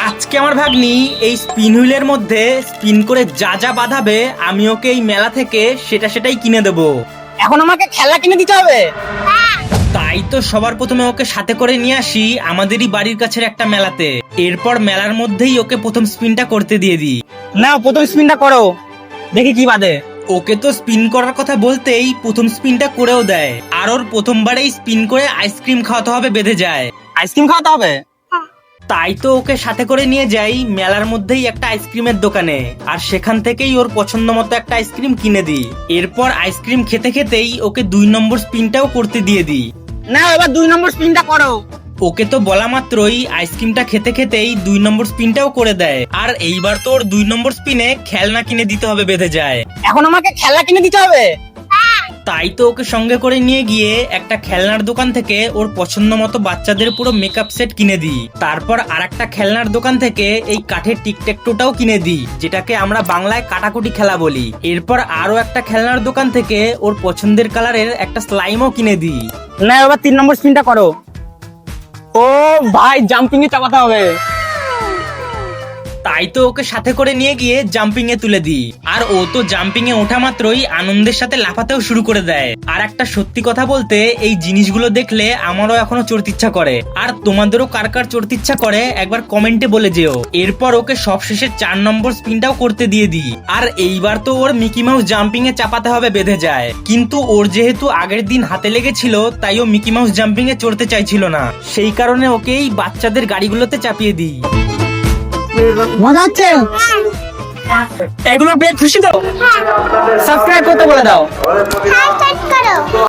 আজকে আমার ভাগ্নি এই স্পিন হুইলের মধ্যে স্পিন করে যা যা বাঁধাবে আমি ওকে এই মেলা থেকে সেটাই কিনে দেবো। এখন আমাকে খেলনা কিনে দিতে হবে। তাই তো সবার প্রথমে ওকে সাথে করে নিয়ে আসি আমাদেরই বাড়ির কাছের একটা মেলাতে। এরপর মেলার মধ্যেই ওকে প্রথম স্পিনটা করতে দিয়ে দিই। নাও প্রথম স্পিনটা করো, দেখি কি বাদে। ওকে তো স্পিন করার কথা বলতেই প্রথম স্পিনটা করেও দেয়, আর ওর প্রথমবারেই স্পিন করে আইসক্রিম খাওয়াতে হবে বেঁধে যায়। আইসক্রিম খাওয়াতে হবে? তাই তো ওকে সাথে করে নিয়ে যাই মেলার মধ্যেই একটা আইসক্রিমের দোকানে, আর সেখান থেকেই ওর পছন্দ মতো একটা আইসক্রিম কিনে দিই। এরপর আইসক্রিম খেতে খেতেই ওকে 2 নম্বর স্পিনটাও করতে দিয়ে দিই। নাও এবার 2 নম্বর স্পিনটা করো। ওকে তো বলা মাত্রই আইসক্রিমটা খেতে খেতেই 2 নম্বর স্পিনটাও করে দেয়, আর এইবার তো ওর 2 নম্বর স্পিনে খেলনা কিনে দিতে হবে বেঁধে যায়। এখন আমাকে খেলনা কিনে দিতে হবে। তাই তো ওকে সঙ্গে করে নিয়ে গিয়ে একটা খেলনার দোকান থেকে ওর পছন্দ মতো বাচ্চাদের পুরো মেকআপ সেট কিনে দিই। তারপর আরেকটা খেলনার দোকান থেকে এই কাঠের টিকট্যাকটোটাও কিনে দিই, যেটাকে আমরা বাংলায় কাটাকুটি খেলা বলি। এরপর আরো একটা খেলনার দোকান থেকে ওর পছন্দের কালারের একটা স্লাইমও কিনে দিই। নাও এবার 3 নম্বর স্পিনটা করো। ও ভাই, জাম্পিং এ চাপাতে হবে। তাই তো ওকে সাথে করে নিয়ে গিয়ে জাম্পিং এ তুলে দিই, আর ও তো জাম্পিং এ ওঠা মাত্রই আনন্দের সাথে লাফাতেও শুরু করে দেয়। আর একটা সত্যি কথা বলতে, এই জিনিসগুলো দেখলে আমারও এখনো চড়তে ইচ্ছা করে, আর তোমাদেরও কার কার চড়তে ইচ্ছা করে একবার কমেন্টে বলে যেও। এরপর ওকে সবশেষে 4 নম্বর স্পিনটাও করতে দিয়ে দিই, আর এইবার তো ওর মিকি মাউস জাম্পিং এ চাপাতে হবে বেঁধে যায়। কিন্তু ওর যেহেতু আগের দিন হাতে লেগেছিল, তাই ও মিকি মাউস জাম্পিং এ চড়তে চাইছিল না, সেই কারণে ওকে এই বাচ্চাদের গাড়িগুলোতে চাপিয়ে দিই। মজা হচ্ছে? এগুলো বেশ খুশি তো? সাবস্ক্রাইব করতে বলে দাও।